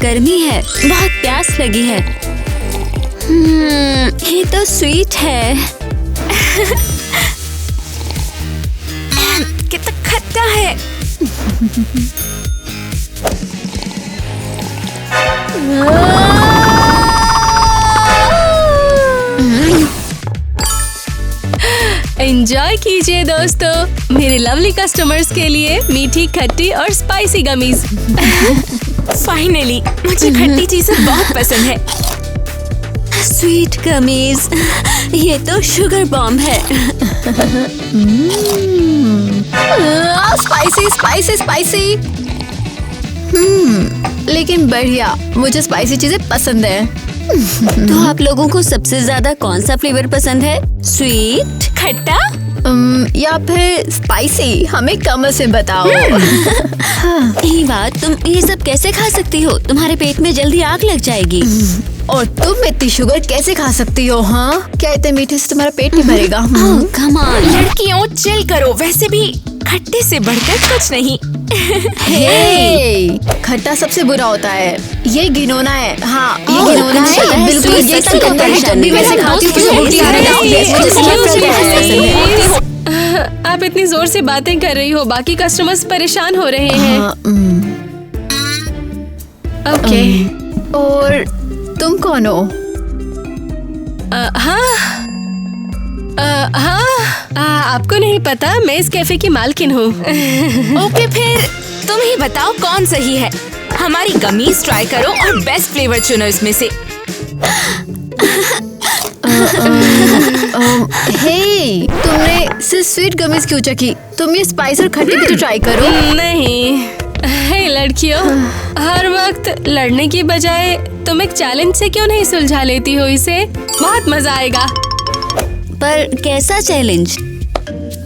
गर्मी है, बहुत प्यास लगी है। ये तो स्वीट है। कितना खट्टा है। एंजॉय कीजिए दोस्तों, मेरे लवली कस्टमर्स के लिए मीठी, खट्टी और स्पाइसी गमीज। फाइनली मुझे खट्टी चीजें बहुत पसंद है। स्वीट गमीज, ये तो शुगर बॉम्ब है। Spicy spicy spicy. लेकिन बढ़िया, मुझे स्पाइसी चीजें पसंद है। तो आप लोगों को सबसे ज्यादा कौन सा फ्लेवर पसंद है? स्वीट, खट्टा या फिर स्पाइसी? हमें कम से बताओ। ईवा, तुम ये सब कैसे खा सकती हो? तुम्हारे पेट में जल्दी आग लग जाएगी। और तुम इतनी शुगर कैसे खा सकती हो? हाँ, क्या इतने मीठे से तुम्हारा पेट नहीं भरेगा? कम ऑन लड़कियों, चिल करो। वैसे भी खट्टे से बढ़कर कुछ नहीं। हे, खट्टा सबसे बुरा होता है। ये घिनौना है। हाँ, ये घिनौना है। बिल्कुल ये सब होता है। जब भी वैसे खाती हूँ मुझे उल्टी आने लगती है। मुझे स्किप करके पसंद है। आप इतनी जोर से बातें कर रही हो, बाकी कस्टमर्स परेशान हो रहे हैं। ओके। और तुम कौन हो? आपको नहीं पता, मैं इस कैफे की मालकिन हूँ। ओके, फिर तुम ही बताओ कौन सही है। हमारी गमीज ट्राई करो और बेस्ट फ्लेवर चुनो इसमें से। हे, तुमने सिर्फ स्वीट गमीज क्यों चखी? तुम ये स्पाइस और खट्टी भी तो ट्राई करो। नहीं, हे लड़कियों, हर वक्त लड़ने की बजाय तुम एक चैलेंज से क्यों नहीं सुलझा लेती हो इसे? बहुत मजा आएगा। पर कैसा चैलेंज?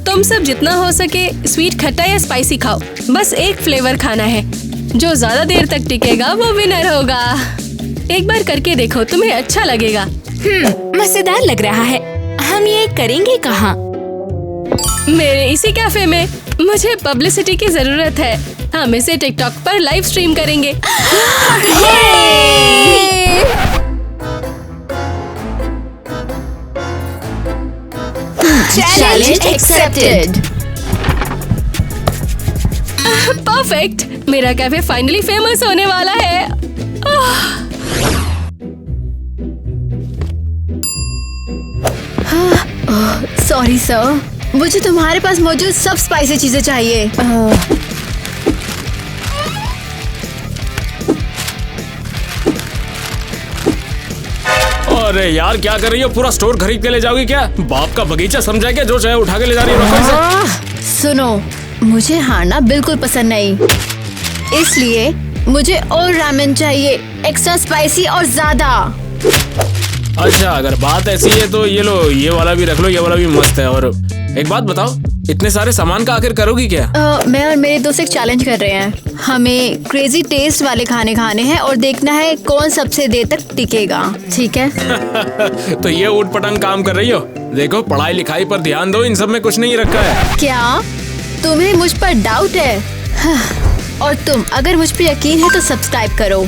तुम सब जितना हो सके स्वीट, खट्टा या स्पाइसी खाओ। बस एक फ्लेवर खाना है। जो ज्यादा देर तक टिकेगा वो विनर होगा। एक बार करके देखो, तुम्हें अच्छा लगेगा। मजेदार लग रहा है। हम ये करेंगे कहाँ? मेरे इसी कैफे में। मुझे पब्लिसिटी की जरूरत है। हम इसे टिकटॉक पर लाइव स्ट्रीम करेंगे। Challenge accepted. परफेक्ट, मेरा कैफे फाइनली फेमस होने वाला है। सॉरी सर, मुझे तुम्हारे पास मौजूद सब स्पाइसी चीजें चाहिए। अरे यार, क्या कर रही हो? पूरा स्टोर खरीद के ले जाओगी क्या? बाप का बगीचा समझा क्या? जो चाहे उठा के ले जा रही हो। सुनो, मुझे हारना बिल्कुल पसंद नहीं, इसलिए मुझे और रामेन चाहिए, एक्स्ट्रा स्पाइसी और ज्यादा। अच्छा, अगर बात ऐसी है तो ये लो, ये वाला भी रख लो, ये वाला भी मस्त है। और एक बात बताओ, इतने सारे सामान का आखिर करोगी क्या? मैं और मेरे दोस्त एक चैलेंज कर रहे हैं। हमें क्रेजी टेस्ट वाले खाने खाने हैं और देखना है कौन सबसे देर तक टिकेगा। ठीक है? तो ये ऊट पटांग काम कर रही हो? देखो, पढ़ाई लिखाई पर ध्यान दो, इन सब में कुछ नहीं रखा है। क्या तुम्हें मुझ पर डाउट है? और तुम अगर मुझ पर यकीन है तो सब्सक्राइब करो।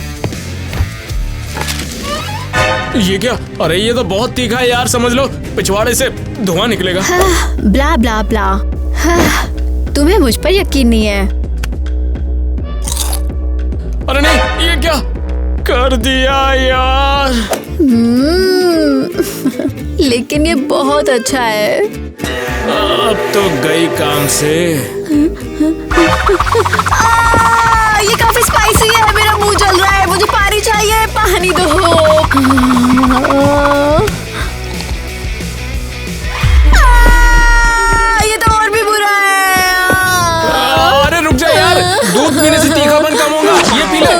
ये क्या? अरे ये तो बहुत तीखा है यार, समझ लो पिछवाड़े से धुआं निकलेगा। ब्ला ब्ला ब्ला। तुम्हें मुझ पर यकीन नहीं है? अरे नहीं, ये क्या कर दिया यार? लेकिन ये बहुत अच्छा है। अब तो गई काम से। ये काफी स्पाइसी है, मेरा मुंह जल रहा है, मुझे पानी चाहिए, पानी दो। ये तो और भी बुरा है। अरे रुक जा यार, दूध पीने से तीखापन कम होगा, ये पी ले।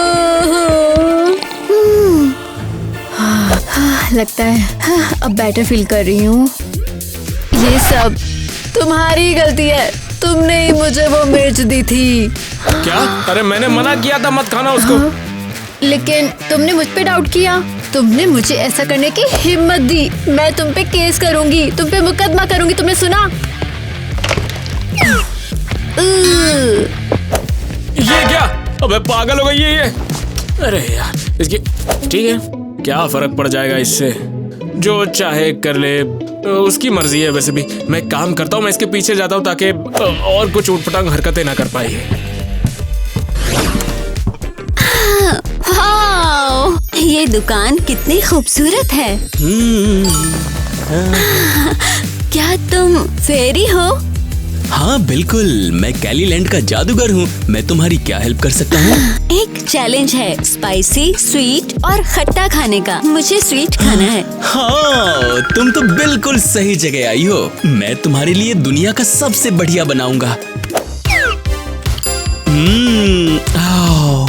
लगता है अब बेटर फील कर रही हूँ। ये सब तुम्हारी गलती है, तुमने ही मुझे वो मिर्च दी थी। क्या? अरे मैंने मना किया था मत खाना उसको। लेकिन तुमने मुझ पे डाउट किया, तुमने मुझे ऐसा करने की हिम्मत दी। मैं तुम पे केस करूंगी, तुम पे मुकदमा करूंगी, तुमने सुना? ये क्या? अबे पागल हो गई है ये। अरे यार, इसकी ठीक है, क्या फर्क पड़ जाएगा इससे, जो चाहे कर ले, उसकी मर्जी है। वैसे भी मैं एक काम करता हूँ, मैं इसके पीछे जाता हूँ ताकि और कुछ उटपटांग हरकतें ना कर पाए। वाओ, ये दुकान कितनी खूबसूरत है। क्या तुम फेरी हो? हाँ बिल्कुल, मैं कैलीलैंड का जादूगर हूँ। मैं तुम्हारी क्या हेल्प कर सकता हूँ? एक चैलेंज है, स्पाइसी, स्वीट और खट्टा खाने का। मुझे स्वीट खाना है। हाँ, तुम तो बिल्कुल सही जगह आई हो। मैं तुम्हारे लिए दुनिया का सबसे बढ़िया बनाऊंगा। आओ।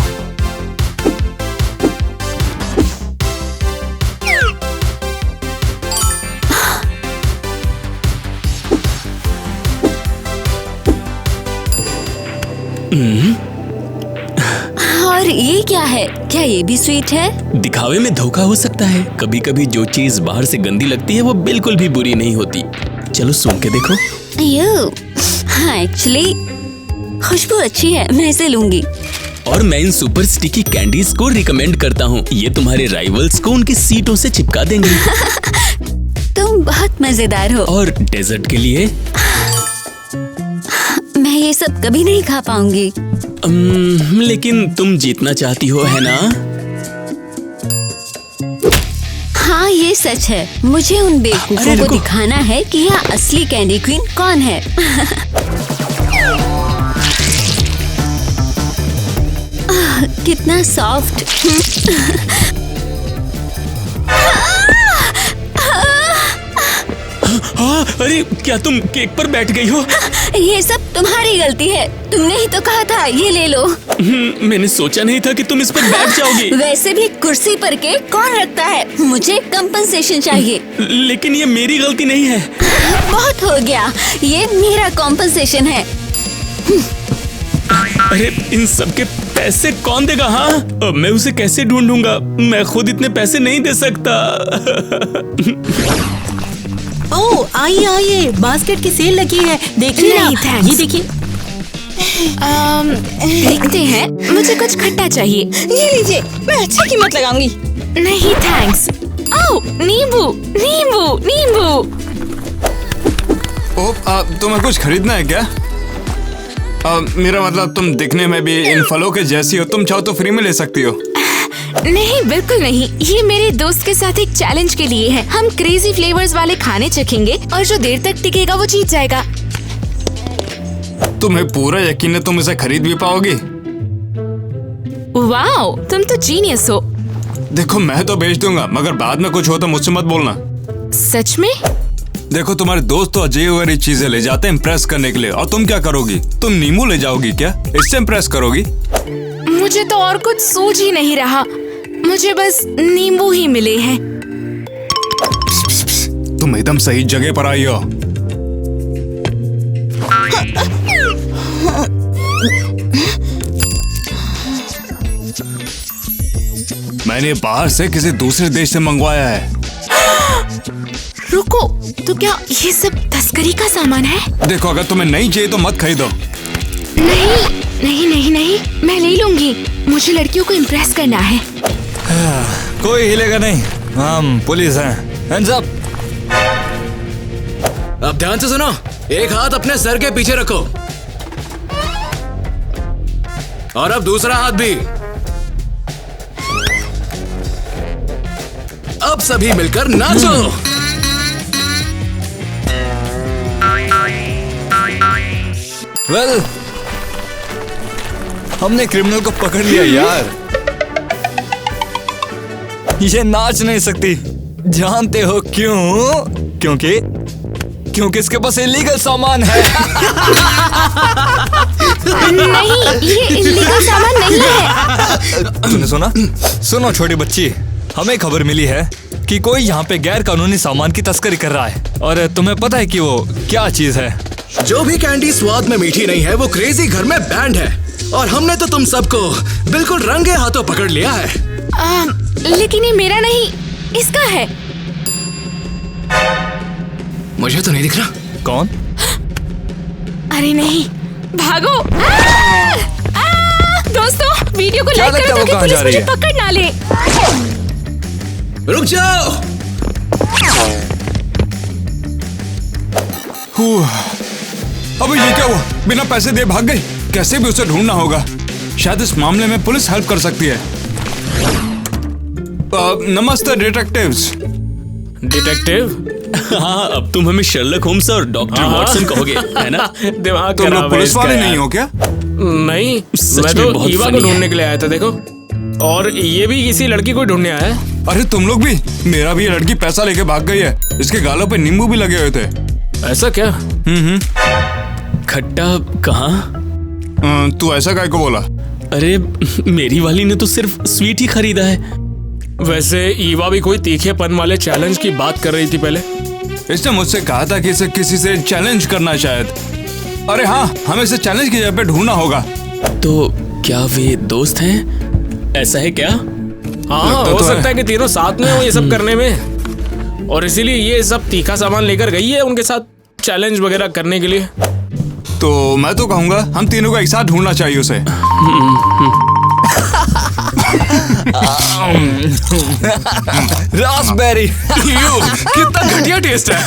और ये क्या है? क्या ये भी स्वीट है? दिखावे में धोखा हो सकता है। कभी कभी जो चीज बाहर से गंदी लगती है वो बिल्कुल भी बुरी नहीं होती। चलो सूंघ के देखो। हाँ, एक्चुअली खुशबू अच्छी है, मैं इसे लूंगी। और मैं इन सुपर स्टिकी कैंडीज को रिकमेंड करता हूँ। ये तुम्हारे राइवल्स को उनकी सीटों से चिपका देंगे। तुम बहुत मजेदार हो। और डेजर्ट के लिए मैं ये सब कभी नहीं खा पाऊंगी। लेकिन तुम जीतना चाहती हो, है ना? हाँ, ये सच है। मुझे उन बेवकूफों को दिखाना है कि यहाँ असली कैंडी क्वीन कौन है। कितना सॉफ्ट। हाँ, अरे क्या तुम केक पर बैठ गई हो? ये सब तुम्हारी गलती है। तुमने ही तो कहा था ये ले लो। मैंने सोचा नहीं था कि तुम इस पर बैठ जाओगी। वैसे भी कुर्सी पर केक कौन रखता है? मुझे कंपनसेशन चाहिए। लेकिन ये मेरी गलती नहीं है। बहुत हो गया, ये मेरा कंपनसेशन है। अरे इन सब के पैसे कौन देगा? हाँ, अब मैं उसे कैसे ढूंढूंगा? मैं खुद इतने पैसे नहीं दे सकता। ओह, आइए आइए, बास्केट की सेल लगी है, देखिए नहीं, ना। thanks। ये देखिए। देखते हैं, मुझे कुछ खट्टा चाहिए। ये लीजिए, मैं अच्छी कीमत लगाऊंगी। नहीं थैंक्स। ओह, नींबू नींबू नींबू। तुम्हें कुछ खरीदना है क्या? मेरा मतलब तुम दिखने में भी इन फलों के जैसी हो, तुम चाहो तो फ्री में ले सकती हो। नहीं, बिल्कुल नहीं। ये मेरे दोस्त के साथ एक चैलेंज के लिए है। हम क्रेजी फ्लेवर्स वाले खाने चखेंगे और जो देर तक टिकेगा वो जीत जाएगा। तुम्हें पूरा यकीन है तुम इसे खरीद भी पाओगी? वाओ, तुम तो जीनियस हो। देखो, मैं तो बेच दूंगा, मगर बाद में कुछ हो तो मुझसे मत बोलना। सच में? देखो, तुम्हारे दोस्त तो अजीब गरीब चीजें ले जाते हैं इम्प्रेस करने के लिए, और तुम क्या करोगी? तुम नींबू ले जाओगी क्या? इससे इम्प्रेस करोगी? मुझे तो और कुछ सूझ ही नहीं रहा। मुझे बस नींबू ही मिले हैं। तुम एकदम सही जगह पर आई हो। मैंने बाहर से किसी दूसरे देश से मंगवाया है। रुको, तो क्या ये सब तस्करी का सामान है? देखो, अगर तुम्हें नहीं चाहिए तो मत खरीदो। नहीं नहीं नहीं नहीं, मैं ले लूंगी। मुझे लड़कियों को इम्प्रेस करना है। कोई हिलेगा नहीं, हम पुलिस हैं। Hands up. अब ध्यान से सुनो, एक हाथ अपने सर के पीछे रखो और अब दूसरा हाथ भी। अब सभी मिलकर नाचो। वेल, हमने क्रिमिनल को पकड़ लिया यार। ये नाच नहीं सकती, जानते हो क्यों? क्योंकि इसके पास इलीगल सामान है। नहीं, ये इलीगल सामान नहीं है। तूने सुना? सुनो छोटी बच्ची, हमें खबर मिली है कि कोई यहाँ पे गैर कानूनी सामान की तस्करी कर रहा है। और तुम्हें पता है कि वो क्या चीज है? जो भी कैंडी स्वाद में मीठी नहीं है वो क्रेजी घर में बैंड है, और हमने तो तुम सबको बिल्कुल रंगे हाथों पकड़ लिया है। लेकिन ये मेरा नहीं, इसका है। मुझे तो नहीं दिख रहा। कौन? अरे नहीं, भागो। दोस्तों वीडियो को क्या लाइक लगता करो है वो ताकि कहाँ पुलिस जा रही मुझे है? पकड़ ना ले। रुक जाओ। अबे ये क्या हुआ? बिना पैसे दिए भाग गई। कैसे भी उसे ढूंढना होगा। शायद इस मामले में पुलिस हेल्प कर सकती है। नमस्ते डिटेक्टिव्स। डिटेक्टिव? हाँ, अब तुम हमें शर्लक होम्स और डॉक्टर हाँ। वॉटसन कहोगे, है ना? दिमाग तुम खराब लोग है पुलिस इसका वाले यार। नहीं हो क्या? नहीं, सच मैं में तो बहुत ईवा को funny है। ढूंढने के लिए आया था। देखो, और ये भी किसी लड़की को ढूंढने आया है। अरे तुम लोग भी? मेरा भी ये लड़की पैसा लेके भाग गई है। इसके गालों पे नींबू भी लगे हुए थे। ऐसा क्या? खट्टा कहाँ? तू ऐसा काय को बोला? अरे मेरी वाली ने तो सिर्फ स्वीट ही खरीदा है। वैसे ईवा भी कोई तीखेपन वाले चैलेंज की बात कर रही थी पहले। इसने मुझसे कहा था कि इसे किसी से चैलेंज करना शायद। अरे हाँ, हमें इसे चैलेंज की जगह पे ढूंढना होगा। तो क्या वे दोस्त हैं? ऐसा है क्या? हाँ, लगता हो तो सकता है। है कि तीनों साथ में हो ये सब करने में, और इसीलिए ये सब तीखा सामान लेकर गई है उनके साथ चैलेंज वगैरह करने के लिए। तो मैं तो कहूंगा हम तीनों को एक साथ ढूंढना चाहिए उसे। रास्पबेरी। कितना घटिया टेस्ट है।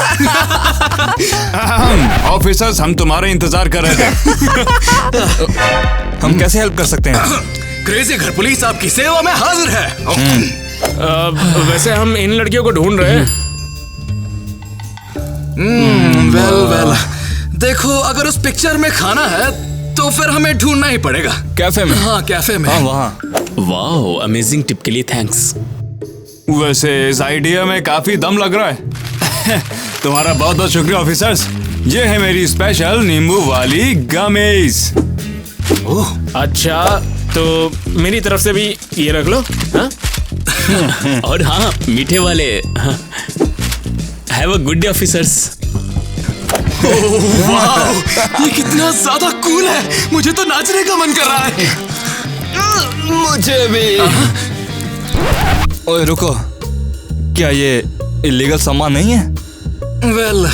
ऑफिसर्स, हम तुम्हारा इंतजार कर रहे थे। हम कैसे हेल्प कर सकते हैं? क्रेजी घर पुलिस आपकी सेवा में हाजिर है। वैसे हम इन लड़कियों को ढूंढ रहे हैं। वेल देखो, अगर उस पिक्चर में खाना है तो फिर हमें ढूंढना ही पड़ेगा। कैफे में? हाँ, कैफे में। हाँ वहाँ। वाओ, अमेजिंग टिप के लिए थैंक्स। वैसे इस आइडिया में काफी दम लग रहा है। तुम्हारा बहुत बहुत शुक्रिया ऑफिसर्स। ये है मेरी स्पेशल नींबू वाली गमीज। अच्छा, तो मेरी तरफ से भी ये रख लो। हाँ? और हाँ, मीठे वाले। Have a good day officers. Wow, ये कितना ज्यादा कूल है। मुझे तो नाचने का मन कर रहा है। मुझे भी। ओए रुको, क्या ये इलीगल सामान नहीं है? वेल,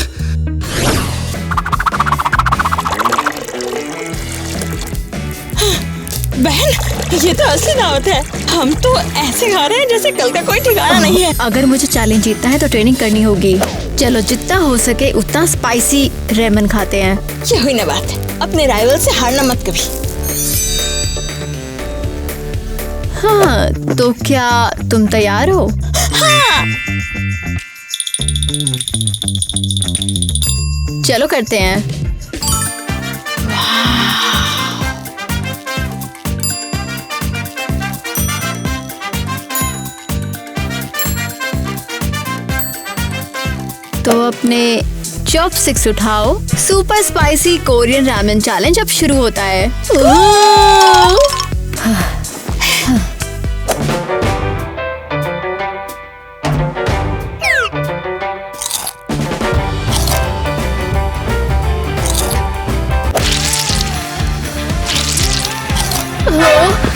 बहन, ये तो असली दावत है। हम तो ऐसे खा रहे हैं जैसे कल का कोई ठिकाना नहीं है। अगर मुझे चैलेंज जीतना है तो ट्रेनिंग करनी होगी। चलो, जितना हो सके उतना स्पाइसी रेमन खाते हैं। ये हुई ना बात, अपने राइवल से हारना मत कभी। हाँ, तो क्या तुम तैयार हो? हाँ। चलो करते हैं। तो अपने चॉपस्टिक्स उठाओ। Super spicy Korean ramen challenge अब शुरू होता है।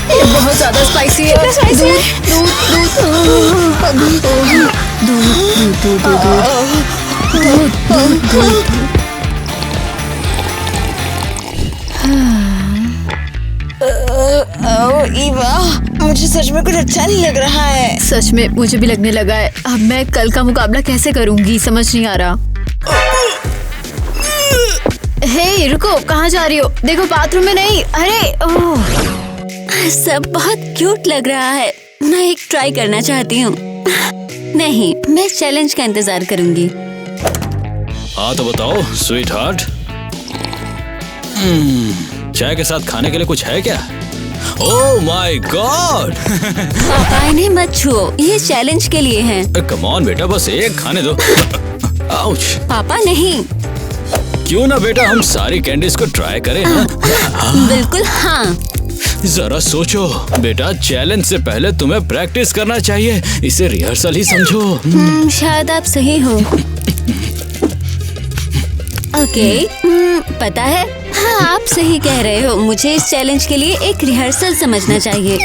ये बहुत ज्यादा स्पाइसी है। ईवा, मुझे सच में कुछ अच्छा नहीं लग रहा है। सच में मुझे भी लगने लगा है। अब मैं कल का मुकाबला कैसे करूंगी, समझ नहीं आ रहा। हे रुको, कहाँ जा रही हो? देखो, बाथरूम में नहीं। अरे ओह, सब बहुत क्यूट लग रहा है। मैं एक ट्राई करना चाहती हूँ। नहीं, मैं चैलेंज का इंतजार करूंगी। हाँ तो बताओ स्वीट हार्ट, चाय के साथ खाने के लिए कुछ है क्या? Oh my God! पापा, इन्हें मत छुओ, ये चैलेंज के लिए हैं। कम ऑन बेटा, बस एक खाने दो। आउच! पापा नहीं। क्यों ना बेटा, हम सारी कैंडीज को ट्राई करें। बिल्कुल हाँ। जरा सोचो बेटा, चैलेंज से पहले तुम्हें प्रैक्टिस करना चाहिए। इसे रिहर्सल ही समझो। शायद आप सही हो। ओके, पता है, हाँ आप सही कह रहे हो। मुझे इस चैलेंज के लिए एक रिहर्सल समझना चाहिए।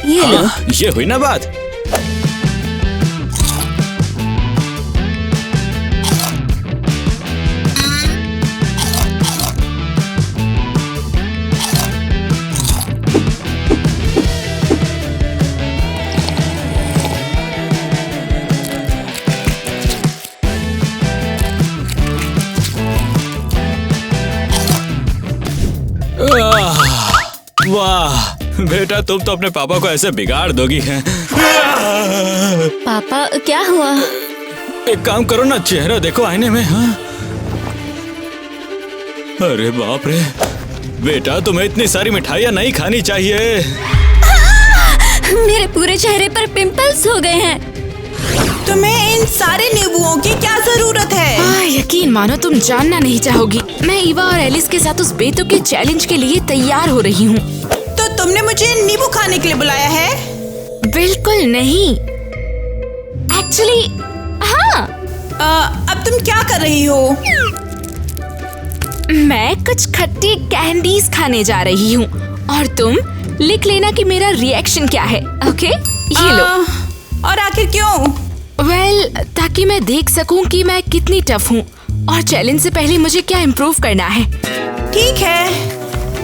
ये लो। ये हुई ना बात। बेटा तुम तो अपने पापा को ऐसे बिगाड़ दोगी हैं। पापा क्या हुआ? एक काम करो ना, चेहरा देखो आईने में। हाँ अरे बाप रे बेटा, तुम्हें इतनी सारी मिठाइयाँ नहीं खानी चाहिए। मेरे पूरे चेहरे पर पिंपल्स हो गए हैं। तुम्हें इन सारे नींबुओं की क्या जरूरत है? यकीन मानो तुम जानना नहीं चाहोगी, मैं ईवा और एलिस के साथ उस बेतुके चैलेंज के लिए तैयार हो रही हूँ। तो तुमने मुझे नींबू खाने के लिए बुलाया है? बिल्कुल नहीं, एक्चुअली हाँ। अब तुम क्या कर रही हो? मैं कुछ खट्टी कैंडीज खाने जा रही हूँ और तुम लिख लेना कि मेरा रिएक्शन क्या है। ओके ये लो। और आखिर क्यों? वेल, ताकि मैं देख सकूं कि मैं कितनी टफ हूँ और चैलेंज से पहले मुझे क्या इम्प्रूव करना है। ठीक है,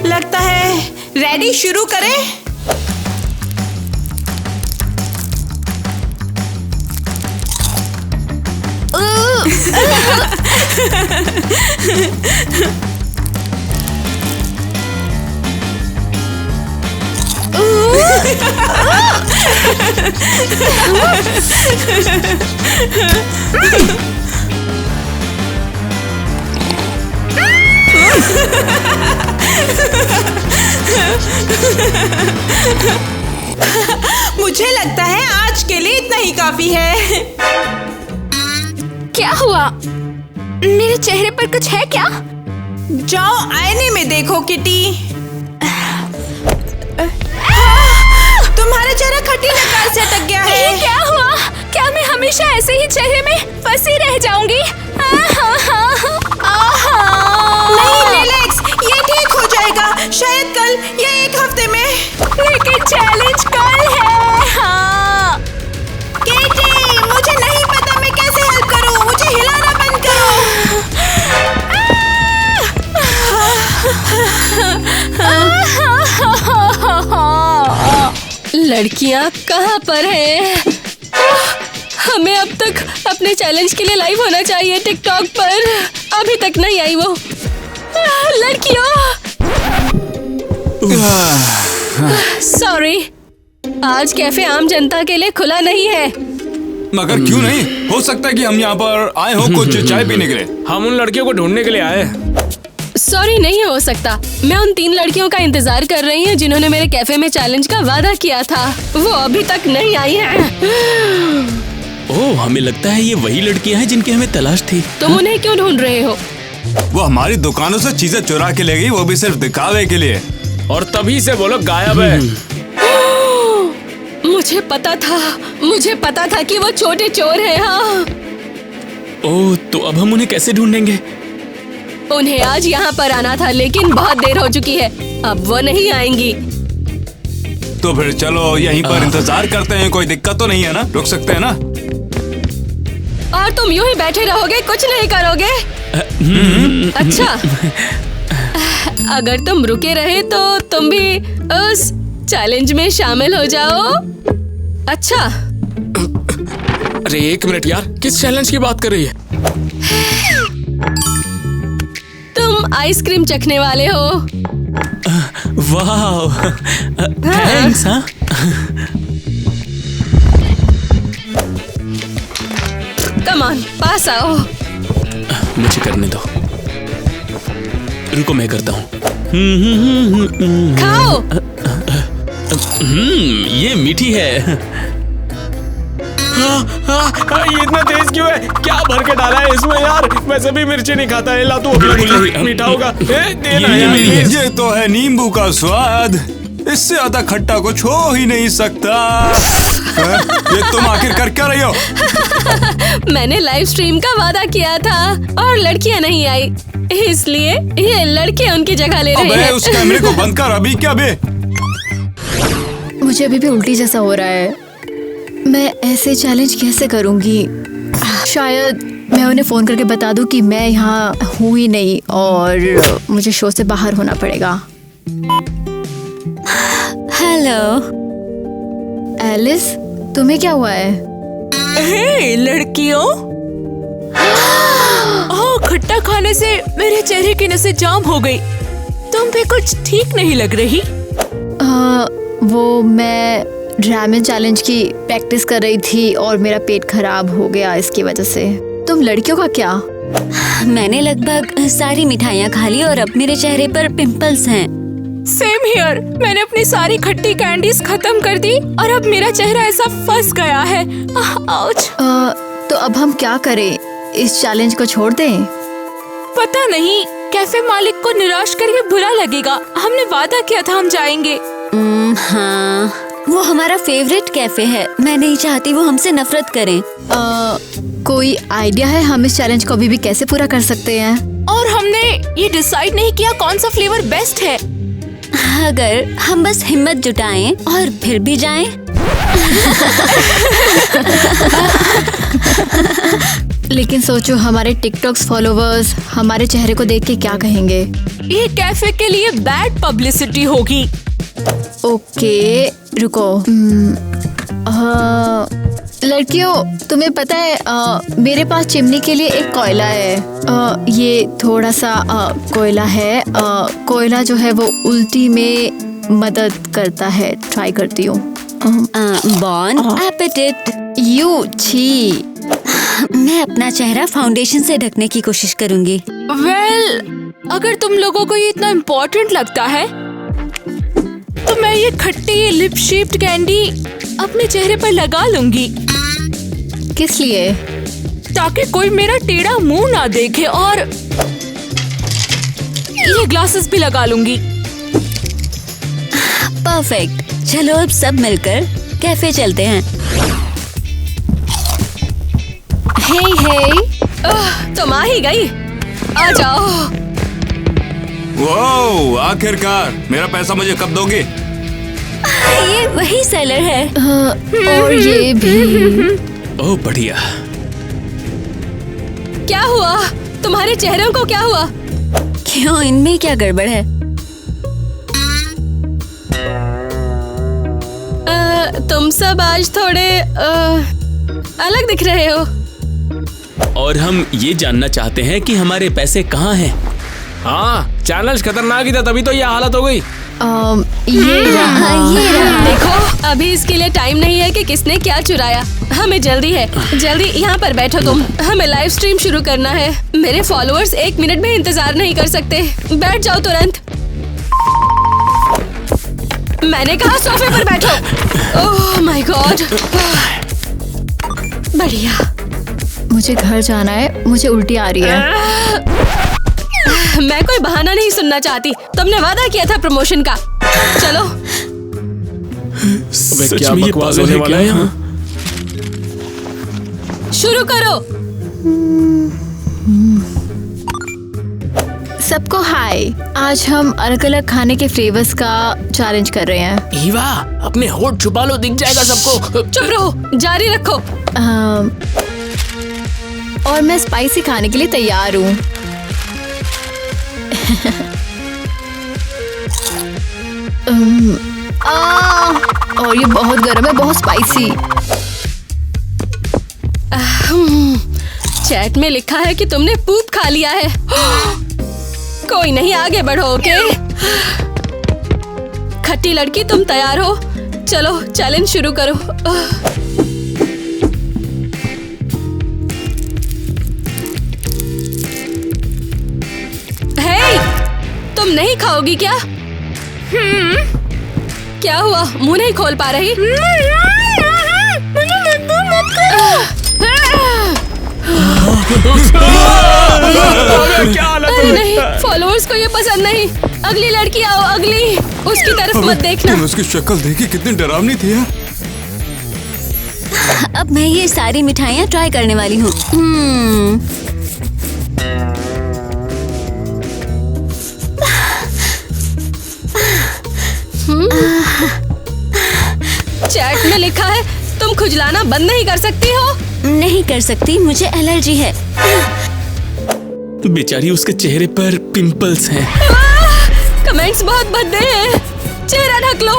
लगता है रेडी, शुरू करें। मुझे लगता है आज के लिए इतना ही काफी है। क्या हुआ? मेरे चेहरे पर कुछ है क्या? जाओ आईने में देखो किटी। तुम्हारा चेहरा खट्टी नकाल से अटक गया है। ये क्या हुआ? क्या मैं हमेशा ऐसे ही चेहरे में फंसी रह जाऊंगी? नहीं रिलैक्स, ये ठीक हो जाएगा, शायद कल या एक हफ्ते में। लेकिन चैलेंज कल है। हाँ किटी, मुझे नहीं पता मैं कैसे हेल्प करूं, मुझे हिलाना बंद करो। लड़कियां कहाँ पर हैं? हमें अब तक अपने चैलेंज के लिए लाइव होना चाहिए टिकटॉक पर। अभी तक नहीं आई वो। लड़कियों सॉरी, आज कैफे आम जनता के लिए खुला नहीं है। मगर क्यों नहीं? हो सकता है कि हम यहाँ पर आए हो कुछ चाय पीने के लिए। हम उन लड़कियों को ढूंढने के लिए आए हैं। सॉरी, नहीं हो सकता। मैं उन 3 लड़कियों का इंतजार कर रही हूँ जिन्होंने मेरे कैफे में चैलेंज का वादा किया था। वो अभी तक नहीं आई हैं। ओह, हमें लगता है ये वही लड़कियां हैं जिनकी हमें तलाश थी। तुम उन्हें क्यों ढूंढ रहे हो? वो हमारी दुकानों से चीजें चुरा के ले गई, वो भी सिर्फ दिखावे के लिए। और तभी से वो लोग गायब है। मुझे पता था कि वो छोटे चोर हैं। हाँ। ओह, तो अब हम उन्हें कैसे ढूंढेंगे? उन्हें आज यहाँ पर आना था, लेकिन बहुत देर हो चुकी है, अब वो नहीं आएंगी। तो फिर चलो यहीं पर इंतजार करते हैं। कोई दिक्कत तो नहीं है ना? रुक सकते हैं ना? और तुम यूं ही बैठे रहोगे, कुछ नहीं करोगे? अच्छा, अगर तुम रुके रहे तो तुम भी उस चैलेंज में शामिल हो जाओ। अच्छा। अरे एक मिनट यार, किस चैलेंज की बात कर रही है? तुम आइसक्रीम चखने वाले हो। वाह, थैंक्स। हाँ, कम ऑन, पास आओ। मुझे करने दो। रुको, मैं करता हूँ। खाओ। ये मीठी है। ये इतना तेज क्यों है? क्या भर के डाला है इसमें यार? वैसे भी मिर्ची नहीं खाता है। ला तू अभी मीठा होगा। ये तो है नींबू का स्वाद। इससे ज्यादा खट्टा कुछ हो ही नहीं सकता। ये तुम आखिर कर क्या रही हो? मैंने लाइव स्ट्रीम का वादा किया था और लड़कियां नहीं आई, इसलिए ये लड़के उनकी जगह ले रहे हैं। उस कैमरे को बंद कर अभी। क्या बे? मुझे अभी भी उल्टी जैसा हो रहा है। मैं ऐसे चैलेंज कैसे करूंगी? शायद मैं उन्हें फोन करके बता दूं कि मैं यहाँ हूँ ही नहीं और मुझे शो से बाहर होना पड़ेगा। हेलो एलिस, तुम्हें क्या हुआ है? हे लड़कियों, खट्टा खाने से मेरे चेहरे की नसें जाम हो गई। तुम भी कुछ ठीक नहीं लग रही। वो मैं ड्रामे चैलेंज की प्रैक्टिस कर रही थी और मेरा पेट खराब हो गया इसकी वजह से। तुम लड़कियों का क्या? मैंने लगभग सारी मिठाइयाँ खा ली और अब मेरे चेहरे पर पिंपल्स हैं। Same here. मैंने अपनी सारी खट्टी कैंडीज खत्म कर दी और अब मेरा चेहरा ऐसा फंस गया है। आउच। तो अब हम क्या करें? इस चैलेंज को छोड़ दें? पता नहीं, कैफे मालिक को निराश करके बुरा लगेगा। हमने वादा किया था हम जाएंगे। हाँ, वो हमारा फेवरेट कैफे है। मैं नहीं चाहती वो हमसे नफरत करें। कोई आइडिया है हम इस चैलेंज को अभी भी कैसे पूरा कर सकते हैं? और हमने ये डिसाइड नहीं किया कौन सा फ्लेवर बेस्ट है। अगर हम बस हिम्मत जुटाएं और फिर भी जाएं। लेकिन सोचो, हमारे टिकटॉक्स फॉलोवर्स हमारे चेहरे को देख के क्या कहेंगे? ये कैफे के लिए बैड पब्लिसिटी होगी। ओके, रुको। लड़कियों, तुम्हें पता है मेरे पास चिमनी के लिए एक कोयला है। ये थोड़ा सा कोयला है। कोयला जो है वो उल्टी में मदद करता है। ट्राई करती हूँ। बॉन एपेटिट। यू छी। मैं अपना चेहरा फाउंडेशन से ढकने की कोशिश करूंगी। अगर तुम लोगों को ये इतना इम्पोर्टेंट लगता है तो मैं ये खट्टी लिप शेप्ड कैंडी अपने चेहरे पर लगा लूंगी। किस लिए? ताकि कोई मेरा टेढ़ा मुंह ना देखे। और ये ग्लासेस भी लगा लूंगी। परफेक्ट। चलो अब सब मिलकर कैफे चलते हैं। हे, तुम आ ही गई। आ जाओ। वो आखिरकार, मेरा पैसा मुझे कब दोगे? ये वही सेलर है। और ये भी। ओह बढ़िया। क्या हुआ? तुम्हारे चेहरों को क्या हुआ? क्यों, इनमें क्या गड़बड़ है? तुम सब आज थोड़े अलग दिख रहे हो। और हम ये जानना चाहते हैं कि हमारे पैसे कहाँ हैं? हाँ, चैलेंज खतरनाक ही था, तभी तो ये हालत हो गई। ये रहा। देखो, अभी इसके लिए टाइम नहीं है कि किसने क्या चुराया। हमें जल्दी है। जल्दी यहाँ पर बैठो तुम। हमें लाइव स्ट्रीम शुरू करना है। मेरे फॉलोअर्स 1 मिनट भी इंतजार नहीं कर सकते। बैठ जाओ तुरंत। मैंने कहा सोफे पर बैठो। Oh my God. बढ़िया। मुझे घर जाना है। मुझे उल्टी आ रही है। मैं कोई बहाना नहीं सुनना चाहती। तुमने वादा किया था प्रमोशन का। चलो। सच क्या में ये बकवास पागल होने है वाला क्या? है यहाँ? शुरू करो। सबको हाय। आज हम अलग अलग खाने के फ्लेवर्स का चैलेंज कर रहे हैं। ईवा, अपने होठ छुपा लो, दिख जाएगा सबको। चुप रहो, जारी रखो। और मैं स्पाइसी खाने के लिए तैयार हूँ। और ये बहुत गर्म है, बहुत स्पाइसी। चैट में लिखा है कि तुमने पूप खा लिया है। कोई नहीं, आगे बढ़ो। ओके, खट्टी लड़की, तुम तैयार हो? चलो चैलेंज शुरू करो। हे, तुम नहीं खाओगी क्या? क्या हुआ? मुंह नहीं खोल पा रही? अरे नहीं, फॉलोअर्स को ये पसंद नहीं। अगली लड़की आओ, अगली। उसकी तरफ मत देखना। तुम उसकी शक्ल देखी, कितनी डरावनी थी यार। अब मैं ये सारी मिठाइयाँ ट्राई करने वाली हूँ। चैट में लिखा है तुम खुजलाना बंद नहीं कर सकती हो। नहीं कर सकती, मुझे एलर्जी है। बेचारी, उसके चेहरे पर पिंपल्स हैं। कमेंट्स बहुत भद्दे हैं। चेहरा ढक लो।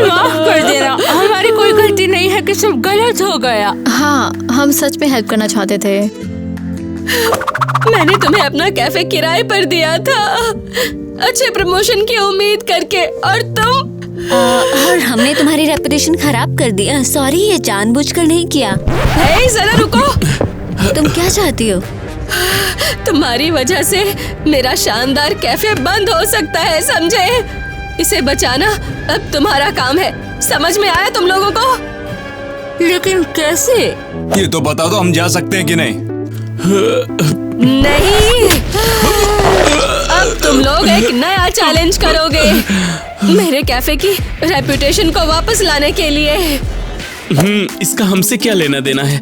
माफ कर देना, हमारी कोई गलती नहीं है कि सब गलत हो गया। हाँ, हम सच में हेल्प करना चाहते थे। मैंने तुम्हें अपना कैफे किराए पर दिया था। अच्छे प्रमोशन की उम्मीद करके, और तुम और हमने तुम्हारी रेपुटेशन खराब कर दिया। सॉरी, ये जानबूझकर नहीं किया। हे, जरा रुको। तुम क्या चाहती हो? तुम्हारी वजह से मेरा शानदार कैफे बंद हो सकता है, समझे? इसे बचाना अब तुम्हारा काम है। समझ में आया तुम लोगों को? लेकिन कैसे? ये तो बता दो, हम जा सकते हैं कि नहीं? नहीं, अब तुम लोग एक नया चैलेंज करोगे मेरे कैफे की रेपुटेशन को वापस लाने के लिए। इसका हमसे क्या लेना देना है?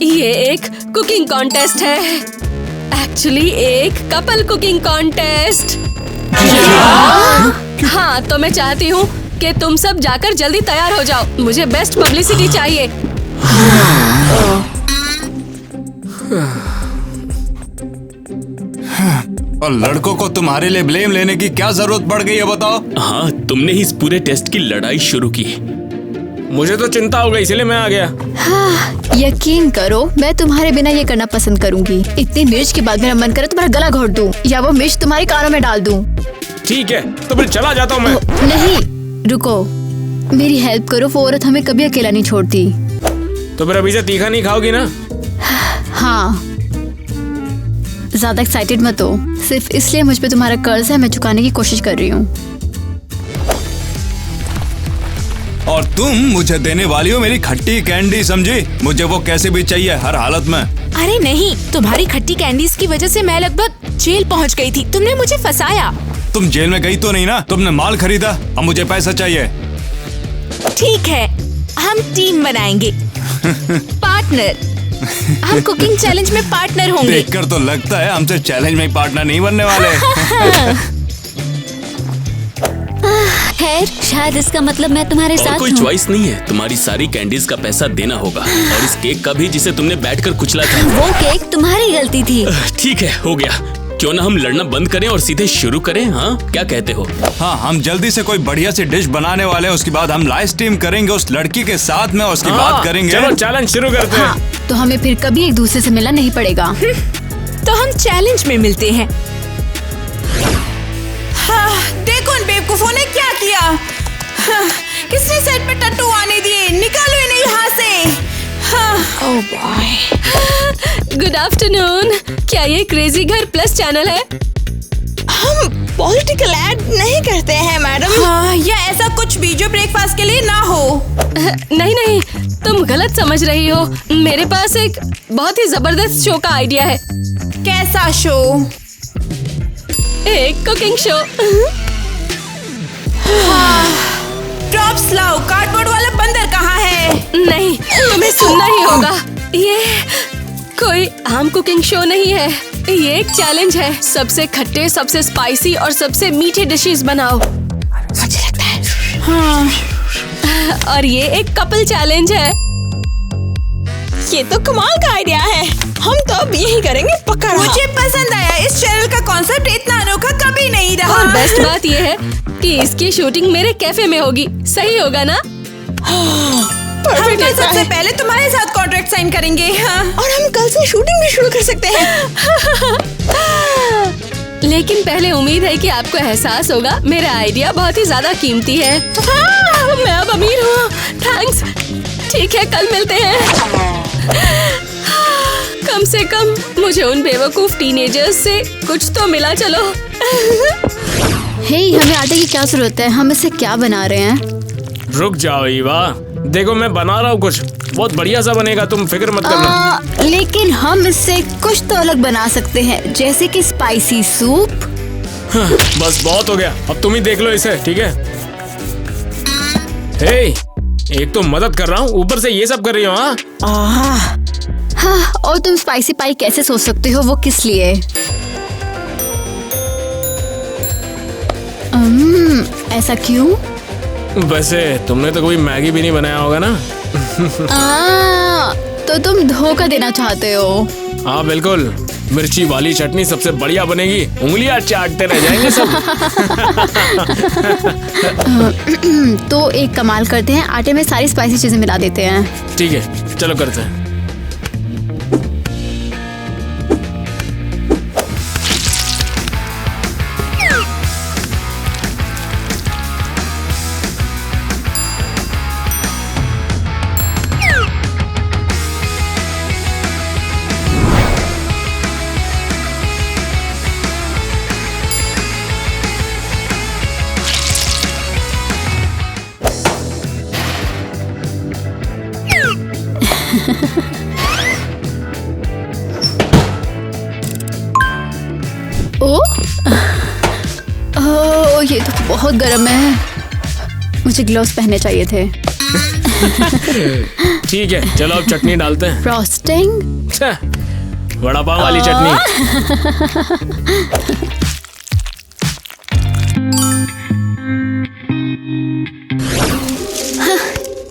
ये एक कुकिंग कॉन्टेस्ट है। एक्चुअली एक कपल कुकिंग कॉन्टेस्ट। हाँ, तो मैं चाहती हूँ कि तुम सब जाकर जल्दी तैयार हो जाओ। मुझे बेस्ट पब्लिसिटी चाहिए। और लड़कों को तुम्हारे लिए ब्लेम लेने की क्या जरूरत पड़ गई है, बताओ? हाँ, तुमने ही इस पूरे टेस्ट की लड़ाई शुरू की। मुझे तो चिंता हो गई, इसलिए मैं आ गया। हाँ, यकीन करो, मैं तुम्हारे बिना ये करना पसंद करूंगी। इतनी मिर्च के बाद मेरा मन करे तुम्हारा गला घोट दूं या वो मिर्च तुम्हारे कानों में डाल दूं। ठीक है, तो फिर चला जाता हूँ मैं। नहीं, रुको, मेरी हेल्प करो। वो औरत हमें कभी अकेला नहीं छोड़ती। तो फिर अभी से तीखा नहीं खाओगी ना? हाँ, ज्यादा एक्साइटेड मत हो। सिर्फ इसलिए मुझ पे तुम्हारा कर्ज है, मैं चुकाने की कोशिश कर रही हूँ। और तुम मुझे देने वाली हो मेरी खट्टी कैंडी, समझी? मुझे वो कैसे भी चाहिए, हर हालत में। अरे नहीं, तुम्हारी खट्टी कैंडीज की वजह से मैं लगभग जेल पहुंच गई थी। तुमने मुझे फंसाया। तुम जेल में गई तो नहीं ना? तुमने माल खरीदा, अब मुझे पैसा चाहिए। ठीक है, हम टीम बनाएंगे। पार्टनर। हम कुकिंग चैलेंज में पार्टनर होंगे। देखकर तो लगता है हमसे चैलेंज में पार्टनर नहीं बनने वाले। खैर, शायद इसका मतलब मैं तुम्हारे और साथ कोई हूँ। चॉइस नहीं है। तुम्हारी सारी कैंडीज का पैसा देना होगा, और इस केक का भी जिसे तुमने बैठकर कुचला था। वो केक तुम्हारी गलती थी। ठीक है, हो गया। क्यों ना हम लड़ना बंद करें और सीधे शुरू करें? हाँ, क्या कहते हो? हाँ, हम जल्दी से कोई बढ़िया सी डिश बनाने वाले हैं। उसके बाद हम लाइव स्ट्रीम करेंगे उस लड़की के साथ में, उसकी बात करेंगे। चलो चैलेंज शुरू करते हैं। हाँ, तो हमें फिर कभी एक दूसरे से मिलना नहीं पड़ेगा। तो हम चैलेंज में मिलते हैं। हाँ, देखो उन बेवकूफों ने क्या किया। हाँ, किसने सेट पे टट्टू आने दिए? निकालो इन्हें यहाँ से। Oh boy. Good afternoon. क्या ये क्रेजी घर प्लस चैनल है? हम पॉलिटिकल एड नहीं करते हैं मैडम। हाँ, या ऐसा कुछ भी जो ब्रेकफास्ट के लिए ना हो। नहीं नहीं, तुम गलत समझ रही हो। मेरे पास एक बहुत ही जबरदस्त शो का आइडिया है। कैसा शो? एक कुकिंग शो। ड्रॉप्स लाओ। कार्डबोर्ड वाला बंदर कहाँ है? नहीं, तुम्हें सुनना ही होगा। ये कोई आम कुकिंग शो नहीं है। ये एक चैलेंज है। सबसे खट्टे, सबसे स्पाइसी और सबसे मीठे डिशेस बनाओ। मुझे लगता है। और ये एक कपल चैलेंज है। ये तो कमाल का आइडिया है। हम तो अब यही करेंगे, पक्का। मुझे पसंद आया। इस चैनल का कॉन्सेप्ट इतना अनोखा कभी नहीं रहा। और बेस्ट बात ये है कि इसकी शूटिंग मेरे कैफे में होगी। सही होगा ना? हम कल सबसे पहले तुम्हारे साथ कॉन्ट्रैक्ट साइन करेंगे। हाँ। और हम कल से शूटिंग भी शुरू कर सकते हैं। लेकिन पहले उम्मीद है कि आपको एहसास होगा मेरा आइडिया बहुत ही ज्यादा कीमती है। हाँ, मैं अब अमीर हूँ। थैंक्स। ठीक है, कल मिलते हैं। कम से कम मुझे उन बेवकूफ टीनेजर्स से कुछ तो मिला। चलो। हे, हमें आटे की क्या जरूरत है? हम इससे क्या बना रहे हैं? रुक जाओ ईवा, देखो मैं बना रहा हूँ कुछ बहुत बढ़िया सा बनेगा, तुम फिक्र मत करना। लेकिन हम इससे कुछ तो अलग बना सकते हैं, जैसे कि स्पाइसी सूप। हाँ, बस बहुत हो गया, अब तुम ही देख लो इसे, ठीक है? हे, एक तो मदद कर रहा हूँ, ऊपर से ये सब कर रही हो। हाँ, और तुम स्पाइसी पाई कैसे सोच सकते हो? वो किस लिए? ऐसा क्यों? वैसे तुमने तो कोई मैगी भी नहीं बनाया होगा ना? तो तुम धोखा देना चाहते हो? हाँ बिल्कुल, मिर्ची वाली चटनी सबसे बढ़िया बनेगी, उंगलियां चाटते रह जाएंगे सब। तो एक कमाल करते हैं, आटे में सारी स्पाइसी चीजें मिला देते हैं। ठीक है, चलो करते हैं। ओह, ये तो बहुत गर्म है। मुझे ग्लव्स पहनने चाहिए थे। ठीक है, चलो अब चटनी डालते हैं। फ्रॉस्टिंग? वड़ा पाव वाली चटनी।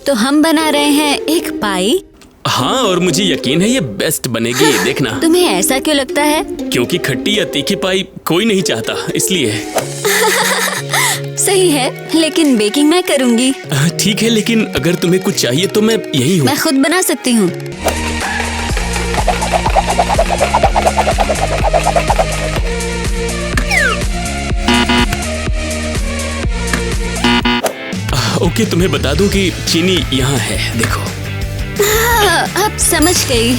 तो हम बना रहे हैं एक पाई। हाँ, और मुझे यकीन है ये बेस्ट बनेगी। देखना। तुम्हें ऐसा क्यों लगता है? क्योंकि खट्टी या तीखी पाई कोई नहीं चाहता, इसलिए। सही है, लेकिन बेकिंग मैं करूंगी। ठीक है, लेकिन अगर तुम्हें कुछ चाहिए तो मैं यही हूँ। मैं खुद बना सकती हूँ। ओके, तुम्हें बता दूं कि चीनी यहाँ है, देखो। अब समझ गई।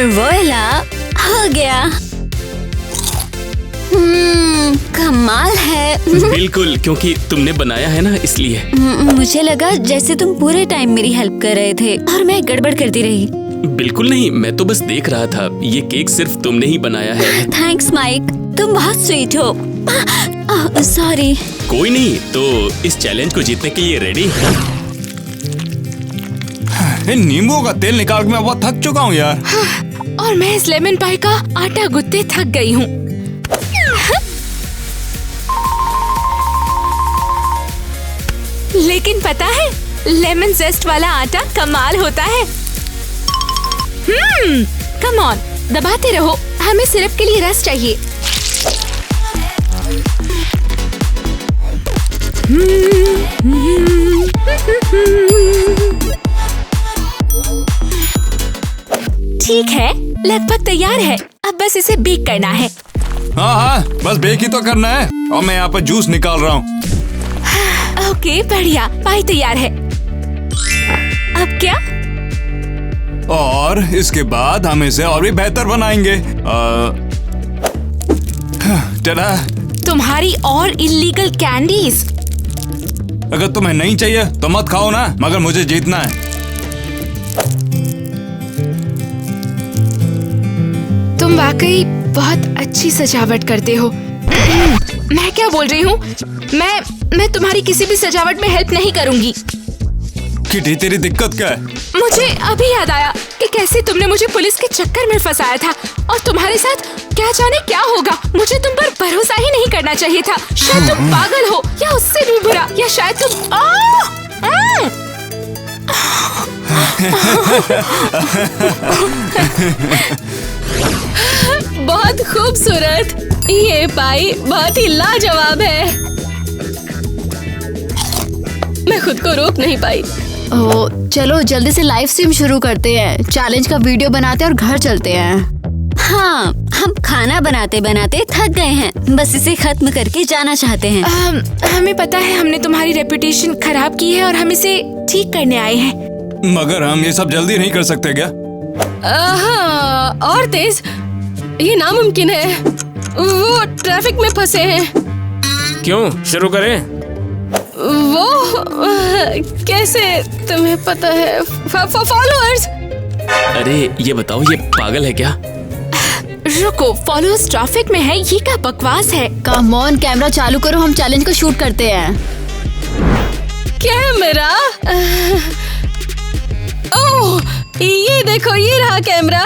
वोइला, हो गया। कमाल है। बिल्कुल, क्योंकि तुमने बनाया है ना, इसलिए। मुझे लगा जैसे तुम पूरे टाइम मेरी हेल्प कर रहे थे और मैं गड़बड़ करती रही। बिल्कुल नहीं, मैं तो बस देख रहा था। ये केक सिर्फ तुमने ही बनाया है। थैंक्स माइक, तुम बहुत स्वीट हो। सॉरी। कोई नहीं, तो इस चैलेंज को जीतने के लिए रेडी? नींबू का तेल निकाल के मैं बहुत थक चुका हूँ यार। और मैं इस लेमन पाई का आटा गूंथते थक गई हूँ। लेकिन पता है, लेमन जेस्ट वाला आटा कमाल होता है। कम ऑन, दबाते रहो। हमें सिरप के लिए रस चाहिए। ठीक है, लगभग तैयार है। अब बस इसे बेक करना है। हाँ, बस बेक ही तो करना है। और मैं यहाँ पर जूस निकाल रहा हूँ। ओके, बढ़िया, पाई तैयार है। अब क्या? और इसके बाद हम इसे और भी बेहतर बनाएंगे। टा-डा। तुम्हारी और इल्लीगल कैंडीज। अगर तुम्हें नहीं चाहिए तो मत खाओ ना, मगर मुझे जीतना है। तुम वाकई बहुत अच्छी सजावट करते हो। मैं क्या बोल रही हूँ? मैं तुम्हारी किसी भी सजावट में हेल्प नहीं करूँगी। किटी, तेरी दिक्कत क्या है? मुझे अभी याद आया कि कैसे तुमने मुझे पुलिस के चक्कर में फंसाया था, और तुम्हारे साथ क्या जाने क्या होगा। मुझे तुम पर भरोसा ही नहीं करना चाहिए था। शायद तुम पागल हो, या उससे भी बुरा, या शायद तुम बहुत खूबसूरत। ये पाई बहुत ही लाजवाब है। मैं खुद को रोक नहीं पाई। चलो जल्दी से लाइव स्ट्रीम शुरू करते हैं। चैलेंज का वीडियो बनाते हैं और घर चलते हैं। हाँ, हम खाना बनाते बनाते थक गए हैं। बस इसे खत्म करके जाना चाहते हैं। हमें पता है हमने तुम्हारी रेपुटेशन खराब की है और हम इसे ठीक करने आए हैं। मगर हम ये सब जल्दी नहीं कर सकते क्या? हाँ, और तेज। ये नामुमकिन है। वो ट्रैफिक में फंसे हैं। क्यों? शुरू करें? वो कैसे? तुम्हें पता है, फॉलोअर्स। अरे ये बताओ, ये पागल है क्या? रुको, फॉलोअर्स ट्रैफिक में है, ये क्या बकवास है? कम ऑन, कैमरा चालू करो, हम चैलेंज को शूट करते हैं। कैमरा? ओह, ये देखो, ये रहा कैमरा।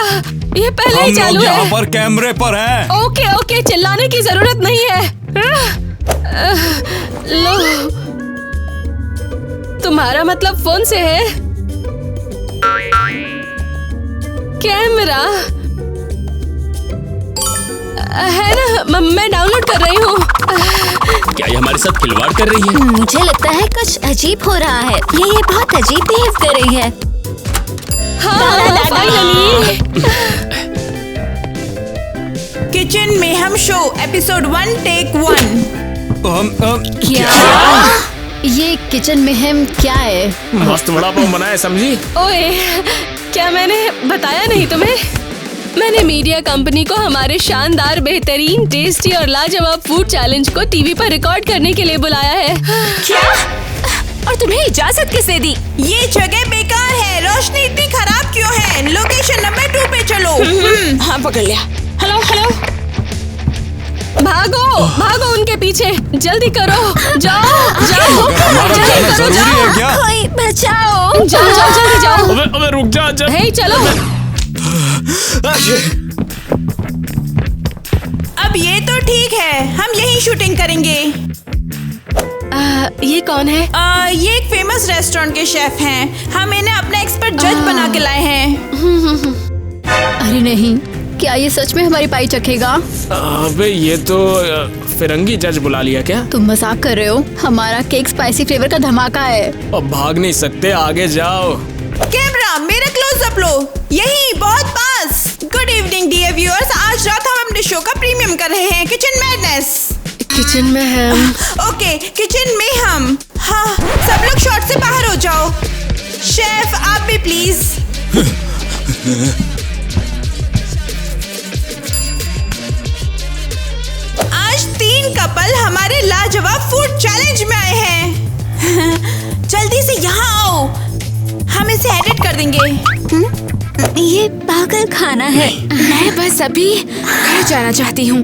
ये पहले ही चालू है। यहाँ पर कैमरे पर हैं। ओके, चिल्लाने की जरूरत नहीं है। लो, तुम्हारा मतलब फोन से है? कैमरा है ना? मैं डाउनलोड कर रही हूँ। क्या ये हमारे साथ खिलवाड़ कर रही है? मुझे लगता है कुछ अजीब हो रहा है। ये बहुत अजीब बिहेव कर रही है। हाँ, फाइनली। किचन में हम शो एपिसोड 1 टेक 1। क्या? ये किचन में हम क्या है? मस्त वड़ा पाव बनाए समझी? ओए, क्या मैंने बताया नहीं तुम्हें? मैंने मीडिया कंपनी को हमारे शानदार, बेहतरीन, टेस्टी और लाजवाब फूड चैलेंज को टीवी पर रिकॉर्ड करने के लिए बुलाया है। क्या? और तुम्हें इजाजत किसने दी? ये जगह बेकार है। रोशनी इतनी खराब क्यों है? लोकेशन नंबर 2 पे चलो। हाँ, पकड़ लिया। Hello hello. भागो भागो उनके पीछे, जल्दी करो। जाओ जाओ जल्दी करो, जाओ। कोई बचाओ। जाओ जाओ जल्दी जाओ। अबे रुक जा। हे चलो। अब ये तो ठीक है, हम यही शूटिंग करेंगे। ये कौन है? ये एक फेमस रेस्टोरेंट के शेफ हैं। हम इन्हें अपना एक्सपर्ट जज बना के लाए हैं। अरे नहीं, क्या ये सच में हमारी पाई चखेगा? अबे ये तो फिरंगी जज बुला लिया क्या? तुम मजाक कर रहे हो? हमारा केक स्पाइसी फ्लेवर का धमाका है। अब भाग नहीं सकते, आगे जाओ। कैमरा मेरा क्लोजअप लो, यही बहुत पास। गुड इवनिंग डियर व्यूअर्स, आज रात हम अपने शो का प्रीमियम कर रहे हैं, किचन मैडनेस। किचन में हम। ओके, किचन में हम। हाँ, सब लोग शॉट से बाहर हो जाओ। शेफ आप भी प्लीज। आज 3 कपल हमारे लाजवाब फूड चैलेंज में आए हैं। जल्दी से यहाँ आओ, हम इसे एडिट कर देंगे। ये पागल खाना है। मैं बस अभी घर जाना चाहती हूँ।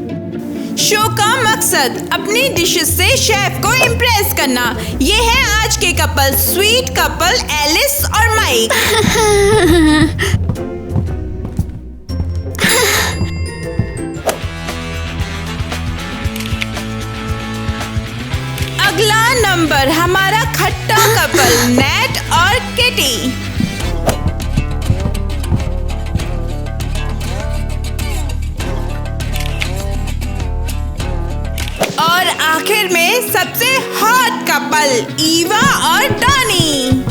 शो का मकसद अपनी डिशेस से शेफ को इम्प्रेस करना। ये है आज के कपल, स्वीट कपल एलिस और माइक। अगला नंबर हमारा खट्टा कपल नेट और किटी। और आखिर में सबसे हॉट कपल ईवा और डॉनी।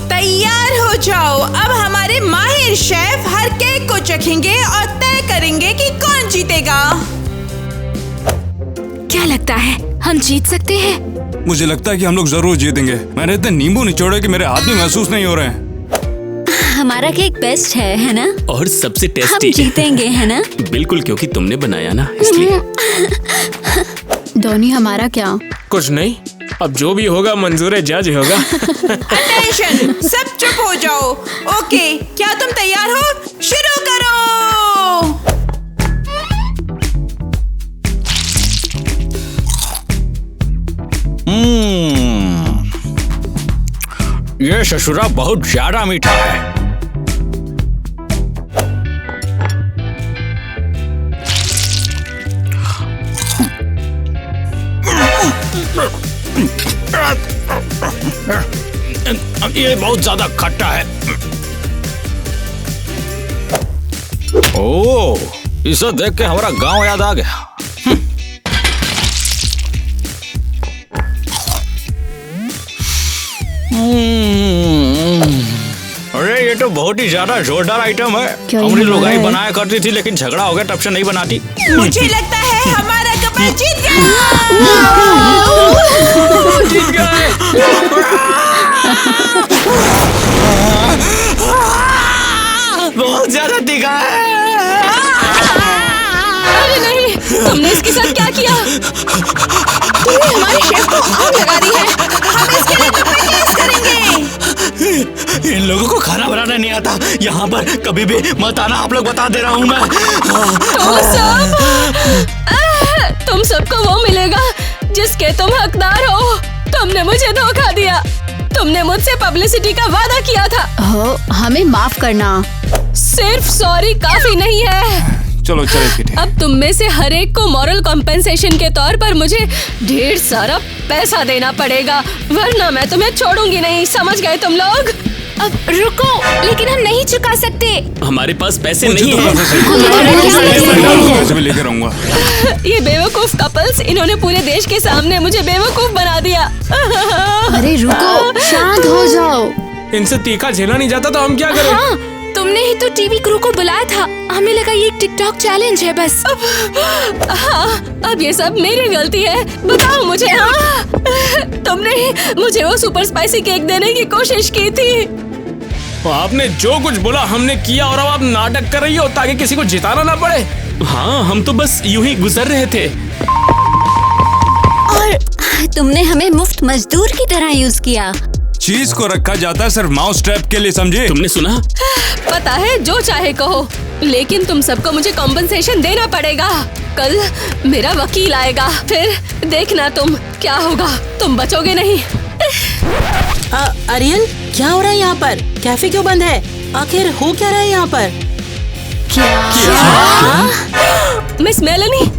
तैयार हो जाओ, अब हमारे माहिर शेफ हर केक को चखेंगे और तय करेंगे कि कौन जीतेगा। क्या लगता है हम जीत सकते हैं? मुझे लगता है कि हम लोग जरूर जीतेंगे। मैंने इतने नींबू निचोड़े कि मेरे हाथ भी महसूस नहीं हो रहे हैं। हमारा केक बेस्ट है ना? और सबसे हम टेस्टी। जीतेंगे है ना? बिल्कुल, क्योंकि तुमने बनाया ना, इसलिए। डॉनी हमारा क्या? कुछ नहीं, अब जो भी होगा मंजूर जज होगा। अटेंशन, सब चुप हो जाओ। ओके, क्या तुम तैयार हो? शुरू करो। ये ससुरा बहुत ज्यादा मीठा है। ये बहुत ज्यादा खट्टा है। ओह, इसे देख के हमारा गांव याद आ गया। अरे ये तो बहुत ही ज्यादा जोरदार आइटम है। हमारी लुगाई बनाया करती थी, लेकिन झगड़ा हो गया, तब से नहीं बनाती। मुझे लगता है हमारा कपल जीत गया। जीत गए। बहुत ज्यादा तीखा है। अरे नहीं, तुमने इसके साथ क्या किया? तूने हमारे शेफ को आग लगा दी है। हम इसके लिए तुम पे केस करेंगे। इन लोगों को खाना बनाना नहीं आता। यहाँ पर कभी भी मत आना, आप लोग बता दे रहा हूँ मैं। तुम सबको वो मिलेगा जिसके तुम हकदार हो। तुमने मुझे धोखा दिया। तुमने मुझसे पब्लिसिटी का वादा किया था। हो, हमें माफ करना। सिर्फ सॉरी काफी नहीं है। चलो चलो। अब तुम में से हर एक को मॉरल कॉम्पेंसेशन के तौर पर मुझे ढेर सारा पैसा देना पड़ेगा, वरना मैं तुम्हें छोड़ूंगी नहीं। समझ गए तुम लोग? अब रुको, लेकिन हम नहीं चुका सकते। हमारे पास पैसे नहीं तो हैं। पैसे भी लेकर आऊंगा। ये बेवकूफ कपल्स, इन्होंने पूरे देश के सामने मुझे बेवकूफ बना दिया। अरे रुको, शांत हो जाओ। इनसे तीखा झेला नहीं जाता तो हम क्या करें? हाँ, तुमने ही तो टीवी क्रू को बुलाया था। हमें लगा ये टिकटॉक चैलेंज है बस। हाँ, अब ये सब मेरी गलती है। बताओ मुझे। हाँ, तुमने ही मुझे वो सुपर स्पाइसी केक देने की कोशिश की थी। आपने जो कुछ बोला हमने किया, और अब आप नाटक कर रही हो ताकि किसी को जिताना ना पड़े। हाँ, हम तो बस यूं ही गुजर रहे थे। और तुमने हमें मुफ्त मजदूर की तरह यूज किया। चीज को रखा जाता है सिर्फ माउस ट्रैप के लिए, समझे? तुमने सुना? पता है, जो चाहे कहो, लेकिन तुम सबको मुझे कॉम्पनसेशन देना पड़ेगा। कल मेरा वकील आएगा, फिर देखना तुम क्या होगा। तुम बचोगे नहीं। अरियल, क्या हो रहा है यहाँ पर? कैफे क्यों बंद है? आखिर हो क्या रहा है यहाँ पर? क्या? मिस मेलेनी,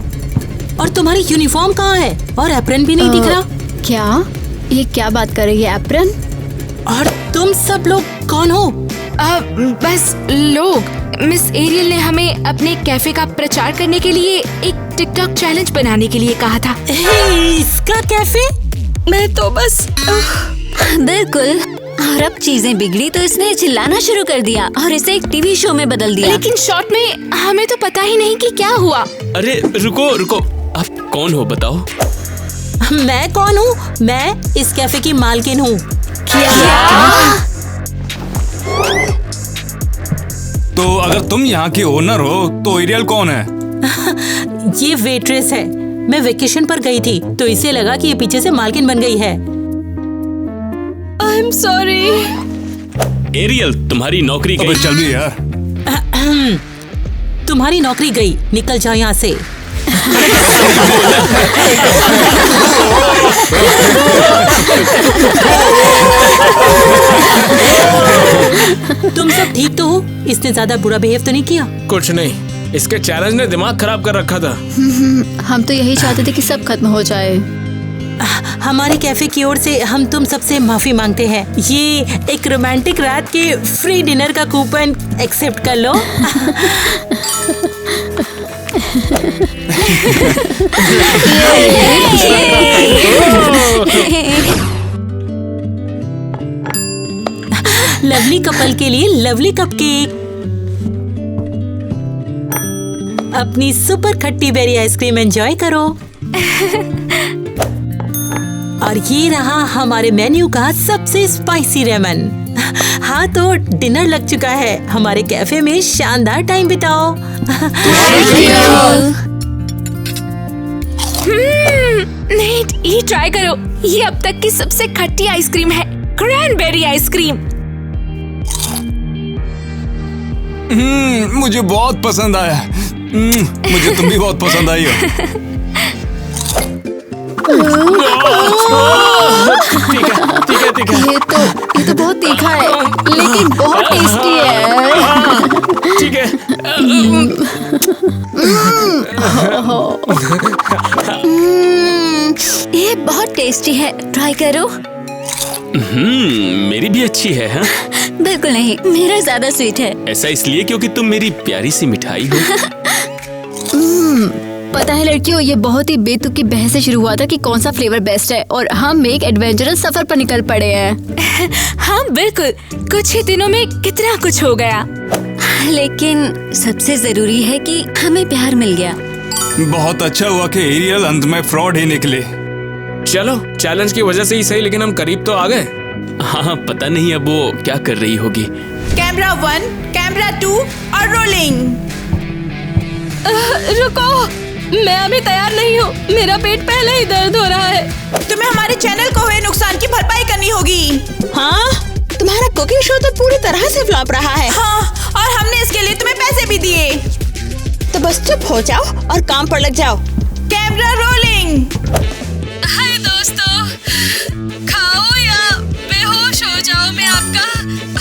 और तुम्हारी यूनिफॉर्म कहाँ है? और एप्रन भी नहीं दिख रहा। क्या? ये क्या बात कर रही है एप्रन? और तुम सब लोग कौन हो? बस लोग। मिस एरियल ने हमें अपने कैफे का प्रचार करने के लिए एक टिकटॉक चैलेंज बनाने के लिए कहा था। इसका कैफे? मैं तो बस बिल्कुल। और अब चीजें बिगड़ी तो इसने चिल्लाना शुरू कर दिया और इसे एक टीवी शो में बदल दिया। लेकिन शॉर्ट में हमें तो पता ही नहीं कि क्या हुआ। अरे रुको रुको, आप कौन हो बताओ? मैं कौन हूँ? मैं इस कैफे की मालकिन हूँ। क्या? तो अगर तुम यहाँ की ओनर हो तो एरियल कौन है? ये वेट्रेस है। मैं वेकेशन पर गई थी तो इसे लगा कि ये पीछे से मालकिन बन गई है। I am sorry. एरियल, तुम्हारी नौकरी गई। चल भी यार। तुम्हारी नौकरी गई, निकल जाओ यहाँ से। तुम सब ठीक तो हो? इसने ज्यादा बुरा बिहेव तो नहीं किया? कुछ नहीं, इसके चैलेंज ने दिमाग खराब कर रखा था। हम तो यही चाहते थे कि सब खत्म हो जाए। हमारे कैफे की ओर से हम तुम सबसे माफी मांगते हैं। ये एक रोमांटिक रात के फ्री डिनर का कूपन एक्सेप्ट कर लो। लवली कपल के लिए लवली कपकेक। अपनी सुपर खट्टी बेरी आइसक्रीम एंजॉय करो। और ये रहा हमारे मेन्यू का सबसे स्पाइसी रेमन। हाँ, तो डिनर लग चुका है। हमारे कैफे में शानदार टाइम बिताओ। नहीं, ये ट्राई करो। ये अब तक की सबसे खट्टी आइसक्रीम है, क्रैनबेरी आइसक्रीम। मुझे बहुत पसंद आया। मुझे तुम भी बहुत पसंद आई हो। ठीक है। ये तो बहुत तीखा है, लेकिन बहुत टेस्टी है। ठीक है। ये बहुत टेस्टी है, ट्राई करो। मेरी भी अच्छी है। हाँ? बिल्कुल नहीं, मेरा ज्यादा स्वीट है। ऐसा इसलिए क्योंकि तुम मेरी प्यारी सी मिठाई हो। पता है लड़कियों, ये बहुत ही बेतुकी बहस से शुरू हुआ था कि कौन सा फ्लेवर बेस्ट है, और हम एक एडवेंचरस सफर पर निकल पड़े हैं। हाँ बिल्कुल, कुछ ही दिनों में कितना कुछ हो गया। लेकिन सबसे जरूरी है कि हमें प्यार मिल गया। बहुत अच्छा हुआ कि एरियल अंत में फ्रॉड ही निकले। चलो, चैलेंज की वजह से ही सही, लेकिन हम करीब तो आ गए। हाँ, पता नहीं अब वो क्या कर रही होगी। कैमरा 1, कैमरा 2 और रोलिंग। रुको, मैं अभी तैयार नहीं हूँ। मेरा पेट पहले ही दर्द हो रहा है। तुम्हें हमारे चैनल को हुए नुकसान की भरपाई करनी होगी। हाँ, तुम्हारा कुकिंग शो तो पूरी तरह से फ्लॉप रहा है। हाँ, और हमने इसके लिए तुम्हें पैसे भी दिए। तो बस चुप हो जाओ और काम पर लग जाओ। Camera rolling. हाय दोस्तों, खाओ या बेहोश हो जाओ में आपका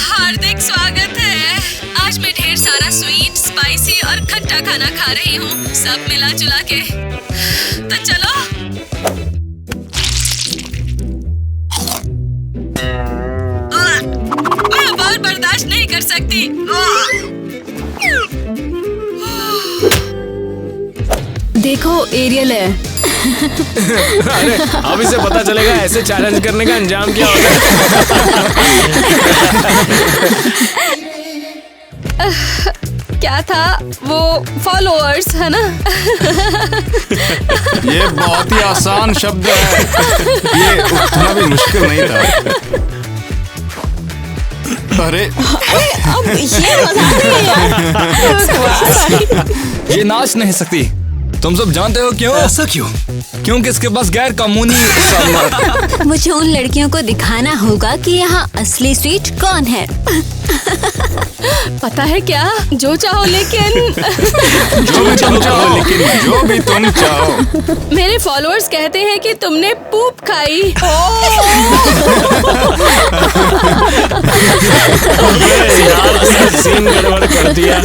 हार्दिक स्वागत है। आज मैं ढेर सारा स्वीट, स्पाइसी और खट्टा खाना दिखा रही हूँ, सब मिला जुला के। तो चलो। मैं और बर्दाश्त नहीं कर सकती। देखो एरियल है। अरे अब इसे पता चलेगा ऐसे चैलेंज करने का अंजाम क्या होता है। क्या था वो? फॉलोअर्स है ना? ये बहुत ही आसान शब्द है, ये उतना भी मुश्किल नहीं था। अरे अब ये मजाक नहीं है यार। ये नाच नहीं सकती। तुम सब जानते हो क्यों? ऐसा क्यों? क्योंकि इसके पास गैर कानूनी मुझे उन लड़कियों को दिखाना होगा कि यहाँ असली स्वीट कौन है। पता है क्या? जो चाहो लेकिन जो भी तुम चाहो, लेकिन जो भी तुम चाहो। मेरे फॉलोअर्स कहते हैं कि तुमने पूप खाई। है। सीन गड़बड़ कर दिया।